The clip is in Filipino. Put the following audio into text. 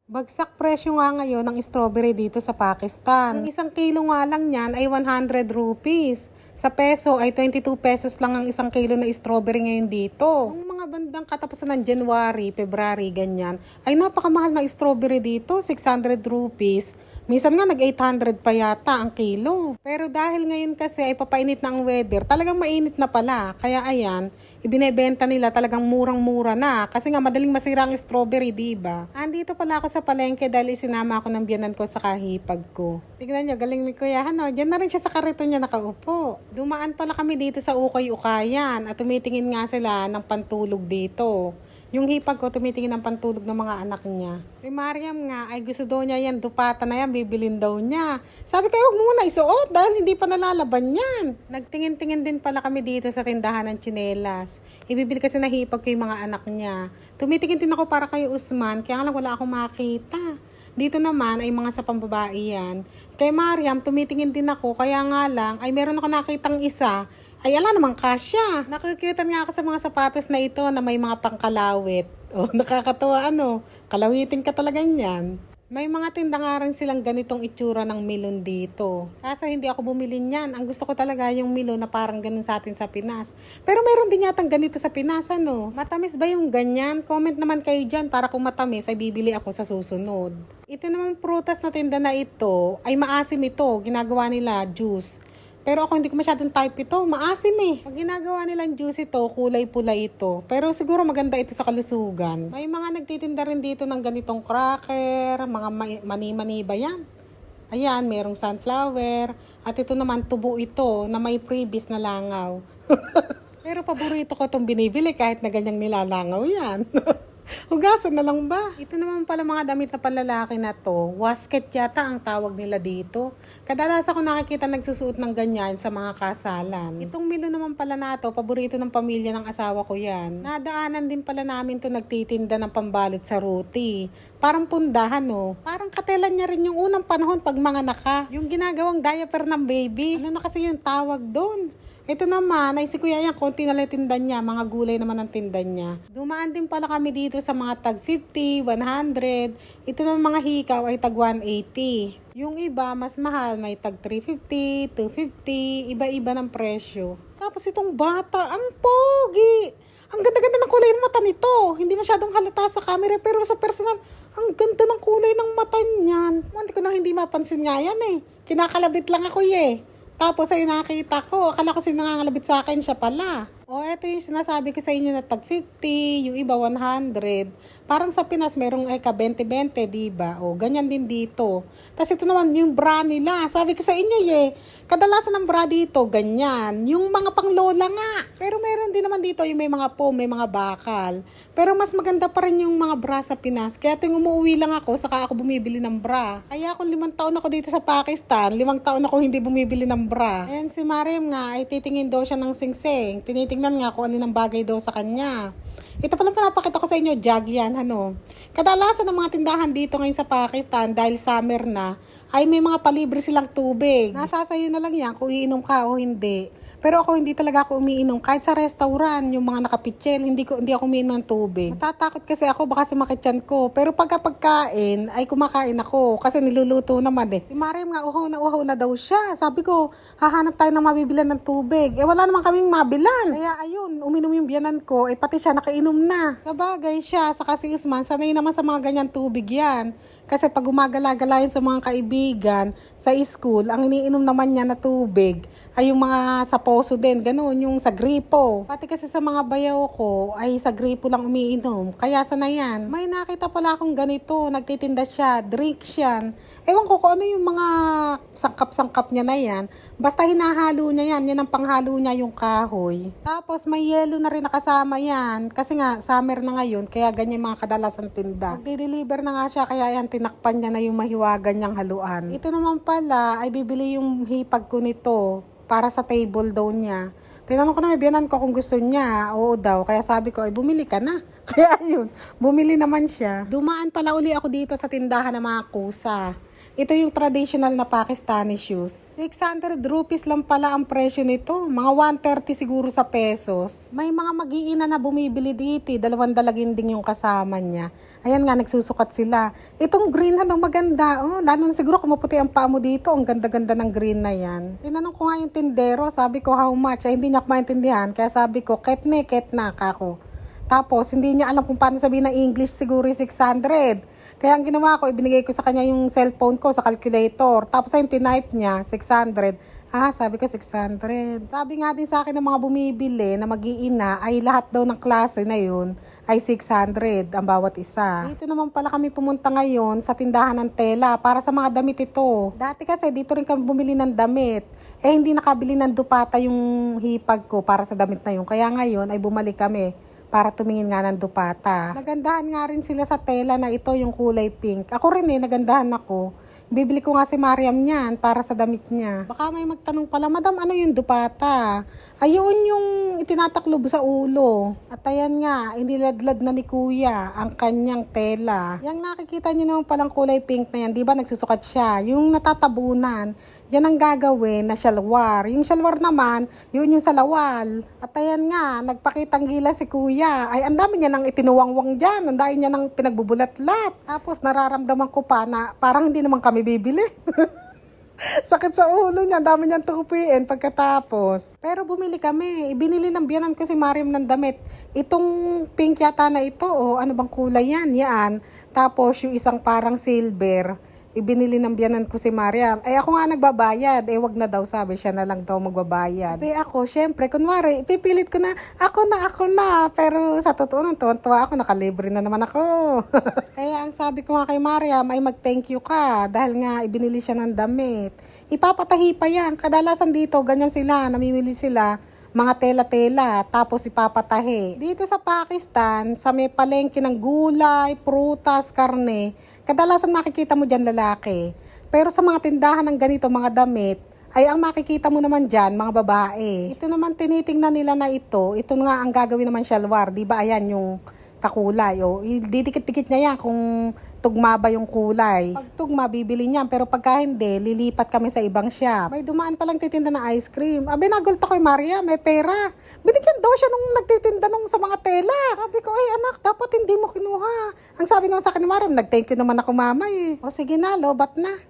Bagsak presyo nga ngayon ng strawberry dito sa Pakistan. Ang isang kilo nga lang niyan ay 100 rupees. Sa peso ay 22 pesos lang ang isang kilo na strawberry ngayon dito. Nung mga bandang katapusan ng January, February, ganyan, ay napakamahal na strawberry dito, 600 rupees. Minsan nga nag-800 pa yata ang kilo. Pero dahil ngayon kasi ay papainit na ang weather, talagang mainit na pala. Kaya ayan, ibinebenta nila talagang murang-mura na. Kasi nga madaling masira ang strawberry, diba? Andito pala ako sa palengke dahil isinama ako ng biyanan ko sa kahipag ko. Tignan nyo, galing ni Kuya Hano. Diyan na rin siya sa karito niya nakaupo. Dumaan pala kami dito sa Ukay-Ukayan at tumitingin nga sila ng pantulog dito. Yung hipag ko tumitingin ng pantulog ng mga anak niya. Si Mariam nga ay gusto daw niya yan, dupata na yan, bibilin daw niya. Sabi ko, huwag mo muna isuot dahil hindi pa nalalaban yan. Nagtingin-tingin din pala kami dito sa tindahan ng tsinelas. Ibibili kasi na hipag ko yung mga anak niya. Tumitingin din ako para kay Usman, kaya nga lang wala akong makita. Dito naman ay mga sa pambabae yan. Kay Mariam, tumitingin din ako, kaya nga lang ay meron ako nakitang isa. Ay, ala naman kasya. Nakikitan nga ako sa mga sapatos na ito na may mga pangkalawit. Oh, nakakatawa ano. Kalawitin ka talaga niyan. May mga tinda nga rin silang ganitong itsura ng melon dito. Kaso hindi ako bumili niyan. Ang gusto ko talaga yung melon na parang ganun sa atin sa Pinas. Pero meron din yatang ganito sa Pinas, ano? Matamis ba yung ganyan? Comment naman kayo dyan para kung matamis ay bibili ako sa susunod. Ito naman prutas na tinda na ito ay maasim ito. Ginagawa nila juice. Pero ako hindi ko masyadong type ito. Maasim eh. Pag ginagawa nilang juice ito, kulay pula ito. Pero siguro maganda ito sa kalusugan. May mga nagtitinda rin dito ng ganitong cracker, mga mani-mani ba yan? Ayan, merong sunflower. At ito naman, tubo ito na may freebies na langaw. Pero paborito ko itong binibili kahit na ganyang nilalangaw yan. Hugasan na lang ba? Ito naman pala mga damit na panlalaki na to. Wasket yata ang tawag nila dito. Kadalas ako nakikita nagsusuot ng ganyan sa mga kasalan. Itong milo naman pala na to, paborito ng pamilya ng asawa ko yan. Nadaanan din pala namin to nagtitinda ng pambalot sa roti. Parang pundahan no. Parang katelan niya rin yung unang panahon pag mga naka. Yung ginagawang diaper ng baby. Ano na kasi yung tawag doon? Ito naman ay si Kuya yan, konti na lang tinda niya, mga gulay naman ang tinda niya. Dumaan din pala kami dito sa mga tag 50, 100. Ito naman mga hikaw ay tag 180. Yung iba mas mahal, may tag 350, 250, iba-iba ng presyo. Tapos itong bata, ang pogi! Ang ganda-ganda ng kulay ng mata nito. Hindi masyadong halata sa camera pero sa personal, ang ganda ng kulay ng mata niyan. Hindi ko na hindi mapansin nga yan eh. Kinakalabit lang ako eh. Tapos ay nakita ko, akala ko sinangangalabit sa akin, siya pala. O eto yung sinasabi ko sa inyo na tag 50, yung iba 100. Parang sa Pinas merong ka 20-20, diba? O ganyan din dito. Tapos ito naman yung bra nila. Sabi ko sa inyo kadalasan ng bra dito, ganyan. Yung mga panglola nga. Pero meron din naman dito yung may mga foam, may mga bakal. Pero mas maganda pa rin yung mga bra sa Pinas. Kaya tuwing umuwi lang ako, saka ako bumibili ng bra. Kaya kung 5 taon ako dito sa Pakistan, 5 taon ako hindi bumibili ng bra. Ayan si Mariam nga, ay titingin daw siya ng singsing. Tinitingnan nga kung alin ang bagay daw sa kanya. Ito palang pinapakita ko sa inyo, jug yan, ano. Kadalasan ng mga tindahan dito ngayon sa Pakistan, dahil summer na, ay may mga palibre silang tubig. Nasasayo na lang yan kung iinom ka o hindi. Pero ako hindi talaga ako umiinom. Kahit sa restaurant, yung mga nakapitsil, hindi ako umiinom ng tubig. Matatakot kasi ako, baka sumakit yan ko. Pero pagkain, ay kumakain ako. Kasi niluluto naman eh. Si Mariam nga, uhaw na daw siya. Sabi ko, hahanap tayo ng mabibilan ng tubig. Wala naman kaming mabilan. Kaya ayun, uminom yung biyanan ko. Pati siya nakainom na. Sa bagay siya, saka si Usman, sanay naman sa mga ganyan tubig yan. Kasi pag gumagala-gala yun sa mga kaibigan, sa school, ang iniinom naman niya na tubig, ay yung mga sa poso din, ganun, yung sa gripo. Pati kasi sa mga bayaw ko, ay sa gripo lang umiinom. Kaya sana yan. May nakita pala akong ganito, nagtitinda siya, drink siya. Ewan ko kung ano yung mga sangkap-sangkap niya na yan. Basta hinahalo niya yan, yan ang panghalo niya yung kahoy. Tapos may yelo na rin nakasama yan. Kasi nga, summer na ngayon, kaya ganyan mga kadalasan tinda. Nagde-deliver na nga siya, kaya yan tinakpan niya na yung mahiwagan niyang haluan. Ito naman pala, ay bibili yung hipag ko nito para sa table daw niya. Tinanong ko na may biyanan ko kung gusto niya. Oo daw. Kaya sabi ko, ay bumili ka na. Kaya yun, bumili naman siya. Dumaan pala uli ako dito sa tindahan ng mga kusa. Ito yung traditional na Pakistani shoes. 600 rupees lang pala ang presyo nito. Mga 130 siguro sa pesos. May mga mag-iina na bumibili dito. Dalawang dalaginding yung kasama niya. Ayan nga, nagsusukat sila. Itong green na maganda. Oh, lalo na siguro kung maputi ang paa mo dito. Ang ganda-ganda ng green na yan. Tinanong ko nga yung tindero. Sabi ko how much. Ay, hindi niya ako maintindihan. Kaya sabi ko, ketne, ketna, kako. Tapos, hindi niya alam kung paano sabihin ng English, siguro 600. Kaya ang ginawa ko, ibinigay ko sa kanya yung cellphone ko sa calculator. Tapos ayun, tinype niya, 600. Sabi ko 600. Sabi nga din sa akin ng mga bumibili na mag-iina ay lahat daw ng klase na yun ay 600 ang bawat isa. Dito naman pala kami pumunta ngayon sa tindahan ng tela para sa mga damit ito. Dati kasi dito rin kami bumili ng damit. Hindi nakabili ng dupata yung hipag ko para sa damit na yun. Kaya ngayon ay bumalik kami para tumingin nga ng dupata. Nagandahan nga rin sila sa tela na ito, yung kulay pink. Ako rin nagandahan ako. Bibili ko nga si Mariam niyan para sa damit niya. Baka may magtanong pala, Madam, ano yung dupata? Ayun yung itinataklob sa ulo. At ayan nga, iniladlad na ni Kuya ang kanyang tela. Yang nakikita niyo naman palang kulay pink na yan, di ba nagsusukat siya? Yung natatabunan, yan ang gagawin na shalwar. Yung shalwar naman, yun yung salawal. At ayan nga, nagpakitang gila si Kuya. Ay, ang dami niya nang itinuwangwang dyan. Ang dami niya nang pinagbubulat-lat. Tapos nararamdaman ko pa na parang hindi naman kami bibili. Sakit sa ulo niya. Ang dami niyang tukupiin pagkatapos. Pero bumili kami. Ibinili ng biyanan ko si Mariam ng damit. Itong pink yata na ito. Ano bang kulay yan? Yan. Tapos yung isang parang silver. Ibinili ng biyanan ko si Mariam. Ako nga nagbabayad. Wag na daw, sabi. Siya na lang daw magbabayad. Ako, syempre, kunwari, ipipilit ko na, ako na. Pero sa totoo nang tuwan-tuwa ako, nakalibre na naman ako. Kaya ang sabi ko nga kay Mariam ay mag-thank you ka. Dahil nga, ibinili siya ng damit. Ipapatahi pa yan. Kadalasan dito, ganyan sila. Namimili sila mga tela-tela, tapos ipapatahi. Dito sa Pakistan, sa may palengke ng gulay, prutas, karne, kadalasan makikita mo dyan lalaki. Pero sa mga tindahan ng ganito, mga damit, ay ang makikita mo naman dyan, mga babae. Ito naman tinitingnan nila na ito nga ang gagawin naman shalwar, di ba? Ayan yung kakulay. Didikit-dikit niya yan kung tugma ba yung kulay. Pag tugma, bibili niyan. Pero pagka hindi, lilipat kami sa ibang shop. May dumaan palang titinda ng ice cream. Nagulto ko Maria, may pera. Binigyan daw siya nung nagtitinda nung sa mga tela. Sabi ko, anak, dapat hindi mo kinuha. Ang sabi naman sa akin ni Maria, nag-thank you naman ako mama . O sige na, lobat na.